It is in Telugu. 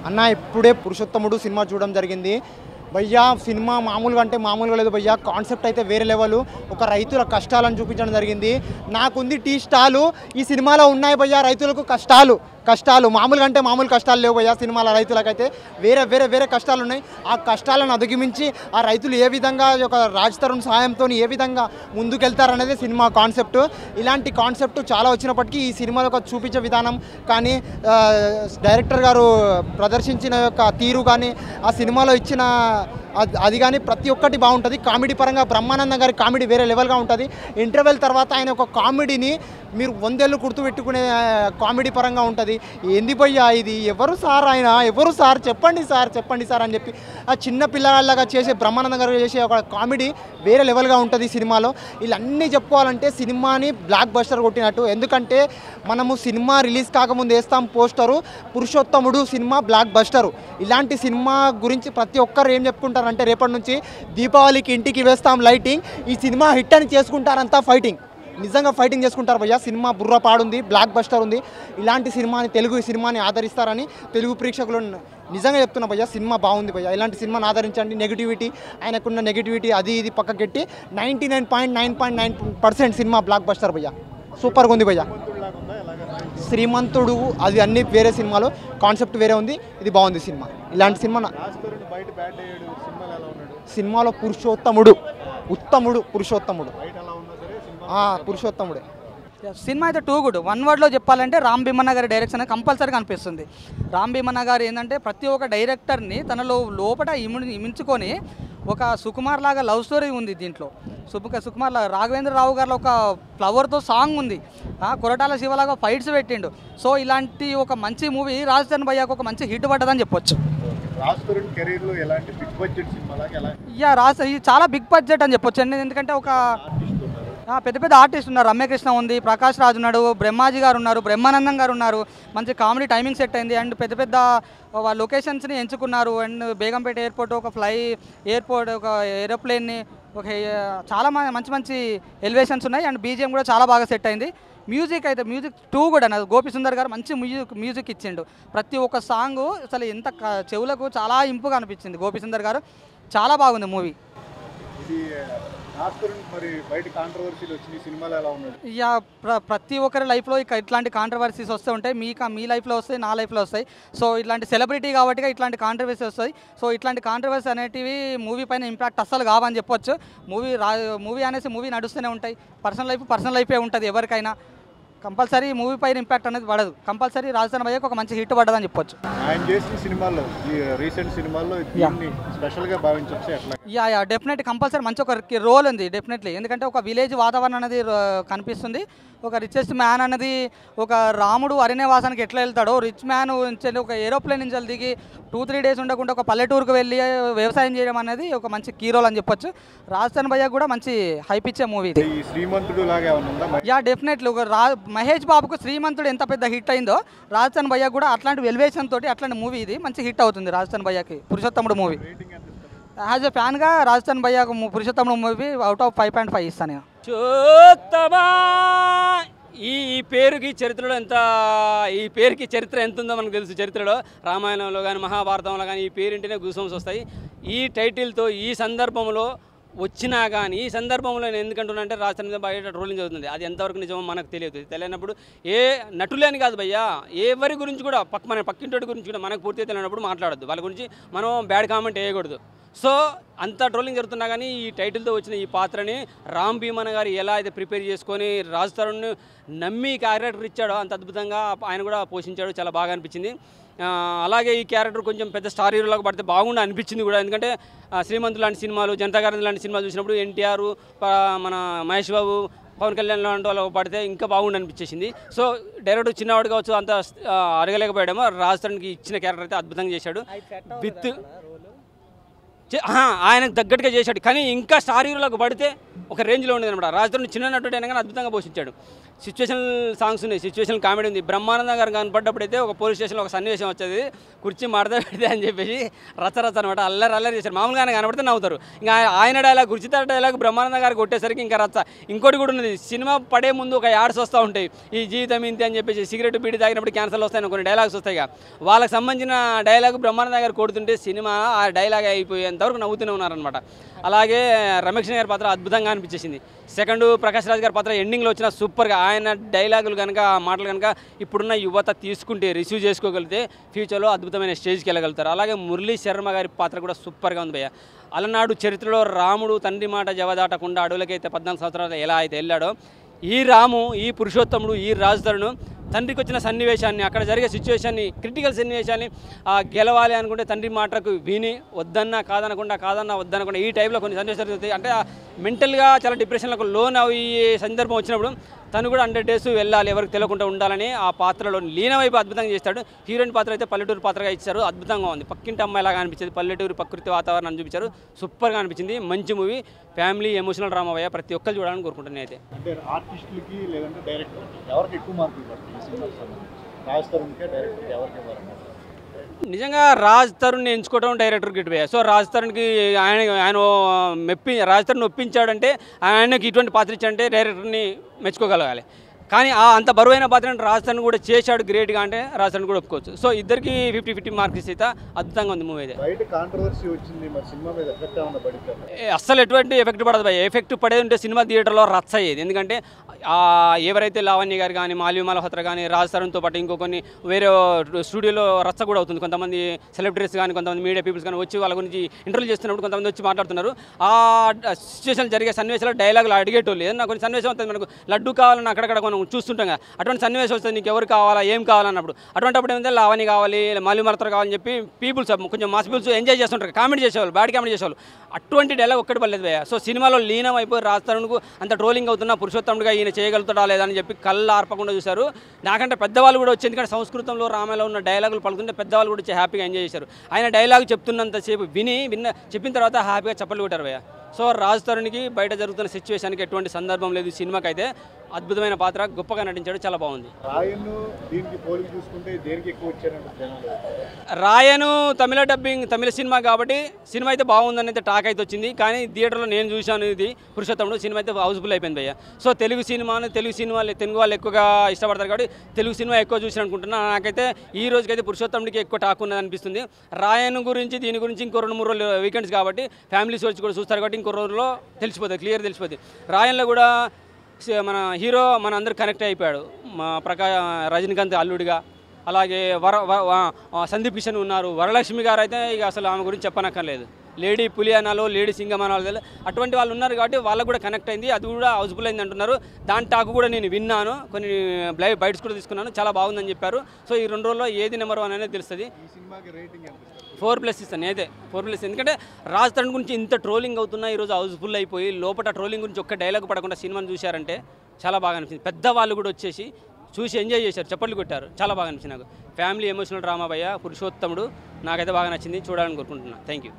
అన్న ఇప్పుడే పురుషోత్తముడు సినిమా చూడడం జరిగింది భయ్యా. సినిమా మామూలుగా అంటే మామూలుగా లేదు భయ్యా. కాన్సెప్ట్ అయితే వేరే లెవెల్. ఒక రైతుల కష్టాలను చూపించడం జరిగింది. నాకుంది టీ స్టాలు, ఈ సినిమాలో ఉన్నాయి భయ్యా రైతులకు కష్టాలు మామూలుగా అంటే మామూలు కష్టాలు లేవు భయ్యా. సినిమాల రైతులకైతే వేరే వేరే వేరే కష్టాలు ఉన్నాయి. ఆ కష్టాలను అధిగమించి ఆ రైతులు ఏ విధంగా ఒక రాజ్ తరుణ్ సహాయంతో ఏ విధంగా ముందుకెళ్తారనేది సినిమా కాన్సెప్ట్. ఇలాంటి కాన్సెప్ట్ చాలా వచ్చినప్పటికీ ఈ సినిమాలో ఒక చూపించే విధానం కానీ డైరెక్టర్ గారు ప్రదర్శించిన యొక్క తీరు కానీ ఆ సినిమాలో ఇచ్చిన అది కానీ ప్రతి ఒక్కటి బాగుంటుంది. కామెడీ పరంగా బ్రహ్మానందం గారి కామెడీ వేరే లెవెల్గా ఉంటుంది. ఇంటర్వెల్ తర్వాత ఆయన ఒక కామెడీని మీరు 100 ఏళ్ళు గుర్తుపెట్టుకునే కామెడీ పరంగా ఉంటుంది. ఏంది భయ్యా ఇది, ఎవరు సార్ చెప్పండి సార్ అని చెప్పి ఆ చిన్న పిల్లగాళ్ళగా చేసే బ్రహ్మానందం గారు చేసే ఒక కామెడీ వేరే లెవెల్గా ఉంటుంది సినిమాలో. వీళ్ళన్నీ చెప్పుకోవాలంటే సినిమాని బ్లాక్ బస్టర్ కొట్టినట్టు. ఎందుకంటే మనము సినిమా రిలీజ్ కాకముందు వేస్తాం పోస్టరు, పురుషోత్తముడు సినిమా బ్లాక్ బస్టరు. ఇలాంటి సినిమా గురించి ప్రతి ఒక్కరు ఏం చెప్పుకుంటారంటే రేపటి నుంచి దీపావళికి ఇంటికి వేస్తాం లైటింగ్, ఈ సినిమా హిట్ అని చేసుకుంటారంతా ఫైటింగ్. నిజంగా ఫైటింగ్ చేసుకుంటారు భయ్యా. సినిమా బుర్ర పాడుంది, బ్లాక్ బస్టర్ ఉంది. ఇలాంటి సినిమాని తెలుగు సినిమాని ఆదరిస్తారని తెలుగు ప్రేక్షకులు నిజంగా చెప్తున్నా భయ్యా. సినిమా బాగుంది భయ్యా. ఇలాంటి సినిమాని ఆదరించండి. నెగిటివిటీ ఆయనకున్న నెగిటివిటీ అది ఇది పక్కకెట్టి 99.9% సినిమా బ్లాక్ బస్టర్ భయ్యా. సూపర్గా ఉంది భయ్యా. శ్రీమంతుడు అది అన్ని వేరే సినిమాలో కాన్సెప్ట్ వేరే ఉంది, ఇది బాగుంది సినిమా. ఇలాంటి సినిమా సినిమాలో పురుషోత్తముడు పురుషోత్తముడే. సినిమా అయితే టూ గుడ్. వన్ వర్డ్లో చెప్పాలంటే రామ్ భీమన్న గారి డైరెక్షన్ కంపల్సరీగా అనిపిస్తుంది. రామ్ భీమన్న గారు ఏంటంటే ప్రతి ఒక్క డైరెక్టర్ని తనలో లోపల ఇమించుకొని ఒక సుకుమార్ లాగా లవ్ స్టోరీ ఉంది దీంట్లో. సుకుమార్ లాగా రాఘవేంద్రరావు గారిలో ఒక ఫ్లవర్తో సాంగ్ ఉంది, కొరటాల శివలాగా ఫైట్స్ పెట్టిండు. సో ఇలాంటి ఒక మంచి మూవీ రాజ్ తరుణ్ భయ్యాకు ఒక మంచి హిట్ పడ్డదని చెప్పొచ్చు. ఇది చాలా బిగ్ బడ్జెట్ అని చెప్పొచ్చు. ఎందుకంటే ఒక పెద్ద పెద్ద ఆర్టిస్ట్ ఉన్నారు. రమ్యకృష్ణ ఉంది, ప్రకాష్ రాజ్ ఉన్నాడు, బ్రహ్మాజీ గారు ఉన్నారు, బ్రహ్మానందం గారు ఉన్నారు. మంచి కామెడీ టైమింగ్ సెట్ అయింది. అండ్ పెద్ద పెద్ద లొకేషన్స్ని ఎంచుకున్నారు. అండ్ బేగంపేట ఎయిర్పోర్ట్, ఒక ఎయిర్పోర్ట్, ఒక ఏరోప్లేన్ని, ఒక చాలా మంచి ఎలివేషన్స్ ఉన్నాయి. అండ్ బీజిఎం కూడా చాలా బాగా సెట్ అయింది. మ్యూజిక్ టూ కూడా అన్నది గోపి సుందర్ గారు మంచి మ్యూజిక్ ఇచ్చిండు. ప్రతి ఒక్క సాంగ్ అసలు ఎంత చెవులకు చాలా ఇంపుగా అనిపించింది. గోపి సుందర్ గారు చాలా బాగుంది మూవీ. ప్రతి ఒక్కరి లైఫ్లో ఇట్లాంటి కాంట్రవర్సీస్ వస్తూ ఉంటాయి. మీ లైఫ్లో వస్తాయి, నా లైఫ్లో వస్తాయి. సో ఇట్లాంటి సెలబ్రిటీ కాబట్టి ఇట్లాంటి కాంట్రవర్సీ వస్తాయి. సో ఇట్లాంటి కాంట్రవర్సీ అనేటివి మూవీ పైన ఇంపాక్ట్ అస్సలు కావని చెప్పొచ్చు. మూవీ అనేసి మూవీ నడుస్తూనే ఉంటాయి. పర్సనల్ లైఫే ఉంటుంది ఎవరికైనా. కంపల్సరీ మూవీ పైన ఇంపాక్ట్ అనేది పడదు. కంపల్సరీ రాజ్ తరుణ్ భయ్యాకు ఒక మంచి హిట్ పడదని చెప్పొచ్చు. ఆయన చేసిన సినిమాల్లో రీసెంట్ సినిమాల్లో స్పెషల్గా భావించవచ్చు. డెఫినెట్ కంపల్సరీ మంచి ఒక రోల్ ఉంది డెఫినెట్లీ. ఎందుకంటే ఒక విలేజ్ వాతావరణం అనేది కనిపిస్తుంది. ఒక రిచెస్ట్ మ్యాన్ అనేది ఒక రాముడు అరణ్యవాసానికి ఎట్లా వెళ్తాడో, రిచ్ మ్యాన్ ఒక ఏరోప్లేన్ నుంచి దిగి 2-3 డేస్ ఉండకుండా ఒక పల్లెటూరుకు వెళ్ళి వ్యవసాయం చేయడం అనేది ఒక మంచి కీ రోల్ అని చెప్పొచ్చు. రాజ్ తరుణ్ భయ్యాకు కూడా మంచి హైప్ ఇచ్చే మూవీ ఇది. శ్రీమంతుడు లాగా డెఫినెట్లీ ఒక మహేష్ బాబుకు శ్రీమంతుడు ఎంత పెద్ద హిట్ అయిందో రాజ్ తరుణ్ భయ్యాకు కూడా అట్లాంటి ఎలివేషన్ తోటి అట్లాంటి మూవీ ఇది మంచి హిట్ అవుతుంది. రాజ్ తరుణ్ భయ్యాకి పురుషోత్తముడు మూవీ యాజ్ ఎ ఫ్యాన్గా రాజ్ తరుణ్ భయ్యాకు పురుషోత్తముడు మూవీ అవుట్ ఆఫ్ 5.5 ఇస్తాను నేను. ఈ పేరుకి చరిత్ర ఎంత ఉందో మనకు తెలుసు. చరిత్రలో రామాయణంలో కానీ మహాభారతంలో కానీ ఈ పేరింటేనే గూస్బంప్స్ వస్తాయి. ఈ టైటిల్తో ఈ సందర్భంలో వచ్చినా కానీ ఈ సందర్భంలో నేను ఎందుకంటున్నా అంటే రాజ్ తరుణ్ బయట ట్రోలింగ్ జరుగుతుంది. అది ఎంతవరకు నిజమో మనకు తెలియనప్పుడు ఏ నటులే అని కాదు భయ్యా, ఎవరి గురించి కూడా మన పక్కింటి గురించి కూడా మనకు పూర్తిగా తెలియనప్పుడు మాట్లాడద్దు. వాళ్ళ గురించి మనం బ్యాడ్ కామెంట్ వేయకూడదు. సో అంత ట్రోలింగ్ జరుగుతున్నా కానీ ఈ టైటిల్తో వచ్చిన ఈ పాత్రని రామ్ భీమన్న గారు ఎలా అయితే ప్రిపేర్ చేసుకొని రాజ్ తరుణ్ని నమ్మి క్యారెక్టర్ ఇచ్చాడో అంత అద్భుతంగా ఆయన కూడా పోషించాడు. చాలా బాగా అనిపించింది. అలాగే ఈ క్యారెక్టర్ కొంచెం పెద్ద స్టార్ హీరోలాగా పడితే బాగుండా అనిపించింది కూడా. ఎందుకంటే శ్రీమంతులు లాంటి సినిమాలు, జనతా గారి లాంటి సినిమాలు చూసినప్పుడు ఎన్టీఆర్, మన మహేష్ బాబు, పవన్ కళ్యాణ్ లాంటి వాళ్ళు పడితే ఇంకా బాగుండి అనిపించేసింది. సో డైరెక్టర్ చిన్నవాడు కావచ్చు అంత అడగలేకపోయాడేమో. రాజ్ తరుణ్కి ఇచ్చిన క్యారెక్టర్ అయితే అద్భుతంగా చేశాడు. ఆయనకు తగ్గట్టుగా చేశాడు. కానీ ఇంకా స్టార్ హీరోలకు పడితే ఒక రేంజ్లో ఉండేది అనమాట. రాజ్ తరుణ్ చిన్న నటుడు అయినా కానీ అద్భుతంగా పోషించాడు. సిచ్యువేషనల్ సాంగ్స్ ఉన్నాయి, సిచ్యువేషనల్ కామెడీ ఉంది. బ్రహ్మానందం గారు కనపడ్డప్పుడు అయితే ఒక పోలీస్ స్టేషన్లో ఒక సన్నివేశం వచ్చేది, కుర్చీ మడత పెడితే అని చెప్పేసి రచ్చ అనమాట, అల్లరి చేశారు. మామూలుగా ఆయన కనపడితే నవ్వుతారు. ఇంకా ఆయన డైలాగ్, గుర్చిత డైలాగ్ బ్రహ్మానందం గారు కొట్టేసరికి ఇంకా రచ్చ. ఇంకోటి కూడా ఉన్నది, సినిమా పడే ముందు ఒక యాడ్స్ వస్తూ ఉంటాయి, ఈ జీవితం ఇంతే అని చెప్పేసి, సిగరెట్ బీడి తాగినప్పుడు క్యాన్సర్లు వస్తాయని కొన్ని డైలాగ్స్ వస్తాయి. వాళ్ళకి సంబంధించిన డైలాగ్ బ్రహ్మానందం గారు కొడుతుంటే సినిమా ఆ డైలాగ్ అయిపోయేంతవరకు నవ్వుతూనే ఉన్నారనమాట. అలాగే రమేష్ గారి పాత్ర అద్భుతంగా అనిపించేసింది. సెకండ్ ప్రకాష్ రాజ్ గారి పాత్ర ఎండింగ్లో వచ్చిన సూపర్గా, ఆయన డైలాగులు కనుక మాటలు కనుక ఇప్పుడున్న యువత తీసుకుంటే రిసీవ్ చేసుకోగలిగితే ఫ్యూచర్లో అద్భుతమైన స్టేజ్కి వెళ్ళగలుగుతారు. అలాగే మురళీ శర్మ గారి పాత్ర కూడా సూపర్గా ఉంది భయ్య. అలనాడు చరిత్రలో రాముడు తండ్రి మాట జవదాటకుండా అడవులకైతే 14 సంవత్సరాలు ఎలా అయితే వెళ్ళాడో, ఈ రాము, ఈ పురుషోత్తముడు, ఈ రాజుతరును తండ్రికి వచ్చిన సన్నివేశాన్ని, అక్కడ జరిగే సిచ్యువేషన్ని, క్రిటికల్ సన్నివేశాన్ని గెలవాలి అనుకుంటే తండ్రి మాటకు విని వద్దన్నా కాదన్నా వద్దనకుండా ఈ టైప్లో కొన్ని సన్నివేశాలు జరుగుతాయి. అంటే మెంటల్గా చాలా డిప్రెషన్లకు లోన్ అయ్యే సందర్భం వచ్చినప్పుడు తను కూడా 100 days వెళ్ళాలి, ఎవరికి తెలియకుండా ఉండాలని ఆ పాత్రలో లీనమైపు అద్భుతంగా చేస్తాడు. హీరోయిన్ పాత్ర అయితే పల్లెటూరు పాత్రగా ఇచ్చారు, అద్భుతంగా ఉంది. పక్కింటి అమ్మాయిలాగా అనిపించింది, పల్లెటూరు ప్రకృతి వాతావరణం చూపించారు, సూపర్గా అనిపించింది. మంచి మూవీ, ఫ్యామిలీ ఎమోషనల్ డ్రామా అయ్యా, ప్రతి ఒక్కరు చూడాలని కోరుకుంటున్నాను అయితే. అంటే ఆర్టిస్టులకి లేదంటే డైరెక్టర్ ఎవరికి ఎక్కువ మార్కులు పడుతుంది ఈ సినిమాకి సంబంధించి? రాజ్ తరుణ్కే, డైరెక్టర్కి ఎవరికి ఇవ్వాలన్నారు? నిజంగా రాజ్ తరుణ్ని ఎంచుకోవడం డైరెక్టర్ గిట్ పోయా. సో రాజ్ తరుణ్కి ఆయన రాజ్ తరుణ్ ఒప్పించాడంటే, ఆయనకి ఇటువంటి పాత్ర ఇచ్చాడంటే డైరెక్టర్ని మెచ్చుకోగలగాలి. కానీ అంత బరువైన పాత్రను రాజ్ తరుణ్ కూడా చేశాడు గ్రేట్గా అంటే రాజ్ తరుణ్ కూడా ఒప్పుకోవచ్చు. సో ఇద్దరికి 50-50 మార్క్స్ అయితే అద్భుతంగా ఉంది మూవీ అయితే. బయట కాంట్రవర్సీ వచ్చింది, మరి సినిమా మీద ఎఫెక్ట్ ఏమన్నా పడుతుంది? అస్సలు ఎటువంటి ఎఫెక్ట్ పడదు భయ. ఎఫెక్ట్ పడేది ఉంటే సినిమా థియేటర్లో రచ్చ అయ్యేది. ఎందుకంటే ఎవరైతే లావణ్య గారు కానీ, మాల్వి మల్హోత్రా కానీ, రాజ్ తరుణ్తో పాటు ఇంకో కొన్ని వేరే స్టూడియోలో రచ్చ కూడా అవుతుంది. కొంతమంది సెలబ్రిటీస్ కానీ, కొంతమంది మీడియా పీపుల్స్ కానీ వచ్చి వాళ్ళ గురించి ఇంటర్వ్యూ చేస్తున్నప్పుడు కొంతమంది వచ్చి మాట్లాడుతున్నారు. ఆ సిచ్యువేషన్ జరిగే సన్నివేశాలు డైలాగులు అడిగేటోళ్ళు. ఏదన్నా కొన్ని సన్నివేశం అవుతుంది, మనకు లడ్డు కావాలని అక్కడక్కడ మనం చూస్తుంటాం కదా, అటువంటి సన్నివేశం వస్తుంది, నీకు ఎవరు కావాలా, ఏం కావాలన్నప్పుడు అటువంటిప్పుడు ఏమైతే లావణి కావాలి, మాల్వి మల్హోత్రా కావాలని చెప్పి పీపుల్స్ కొంచెం మాస్ పీపుల్స్ ఎంజాయ్ చేస్తుంటారు, కామెడీ చేసేవాళ్ళు, బ్యాడ్ కామెడీ చేసేవాళ్ళు. అటువంటి డైలాగ్ ఒక్కటి పడలేదు భయ్య. సో సినిమాలో లీనం అయిపోయి రాజ్ తరుణ్కు అంత ట్రోలింగ్ అవుతున్న పురుషోత్తముడిగా ఈయన చేయగలుగుతాడా లేదా అని చెప్పి కళ్ళు ఆర్పకుండా చూశారు. నాకంటే పెద్దవాళ్ళు కూడా వచ్చి, ఎందుకంటే సంస్కృతంలో రామాయణంలో ఉన్న డైలాగులు పలుకుతుంటే పెద్దవాళ్ళు కూడా వచ్చి హ్యాపీగా ఎంజాయ్ చేశారు. ఆయన డైలాగ్ చెప్తున్నంతసేపు చెప్పిన తర్వాత హ్యాపీగా చప్పట్లు కొట్టారు భయ్య. సో రాజ్ తరుణ్కి బయట జరుగుతున్న సిచ్యువేషన్కి ఎటువంటి సందర్భం లేదు. సినిమాకి అయితే అద్భుతమైన పాత్ర, గొప్పగా నటించాడు, చాలా బాగుంది. రాయను తమిళ డబ్బింగ్, తమిళ సినిమా కాబట్టి సినిమా అయితే బాగుందని అయితే టాక్ అయితే వచ్చింది. కానీ థియేటర్లో నేను చూశాను ఇది పురుషోత్తముడు, సినిమా అయితే హౌస్ఫుల్ అయిపోయింది భయ్య. సో తెలుగు వాళ్ళు ఎక్కువగా ఇష్టపడతారు కాబట్టి తెలుగు సినిమా ఎక్కువ చూసి అనుకుంటున్నా. నాకైతే ఈ రోజుకైతే పురుషోత్తముడికి ఎక్కువ టాక్ ఉన్నది అనిపిస్తుంది. రాయను గురించి, దీని గురించి ఇంకో 2-3 రోజులు వీకెండ్స్ కాబట్టి ఫ్యామిలీస్ వచ్చి కూడా చూస్తారు కాబట్టి ఇంకో రోజుల్లో తెలిసిపోతుంది, క్లియర్ తెలిసిపోతుంది. రాయన్లో కూడా మన హీరో మన అందరూ కనెక్ట్ అయిపోయాడు, మా రజనీకాంత్ అల్లుడిగా. అలాగే సందీప్ కిషన్ ఉన్నారు, వరలక్ష్మి గారు అయితే ఇక అసలు ఆమె గురించి చెప్పనక్కర్లేదు. లేడీ పులి అనాలో, లేడీ సింగం అనాలో, అటువంటి వాళ్ళు ఉన్నారు కాబట్టి వాళ్ళకు కూడా కనెక్ట్ అయింది, అది కూడా హౌస్ఫుల్ అయింది అంటున్నారు. దాని టాకు కూడా నేను విన్నాను, కొన్ని బైట్స్ కూడా తీసుకున్నాను, చాలా బాగుందని చెప్పారు. సో ఈ 2 రోజుల్లో ఏది నెంబర్ 1 అనేది తెలుస్తుంది. 4+ ఇస్తాను నేనైతే, 4+. ఎందుకంటే రాజ్ తరుణ్ గురించి ఇంత ట్రోలింగ్ అవుతున్నా ఈరోజు హౌస్ఫుల్ అయిపోయి లోపల ట్రోలింగ్ గురించి ఒక్క డైలాగ్ పడకుండా సినిమాని చూశారంటే చాలా బాగా అనిపించింది. పెద్దవాళ్ళు కూడా వచ్చేసి చూసి ఎంజాయ్ చేశారు, చప్పట్లు కొట్టారు, చాలా బాగా అనిపించింది నాకు. ఫ్యామిలీ ఎమోషనల్ డ్రామా భయ్య, పురుషోత్తముడు నాకైతే బాగా నచ్చింది, చూడాలని కోరుకుంటున్నాను. Thank you.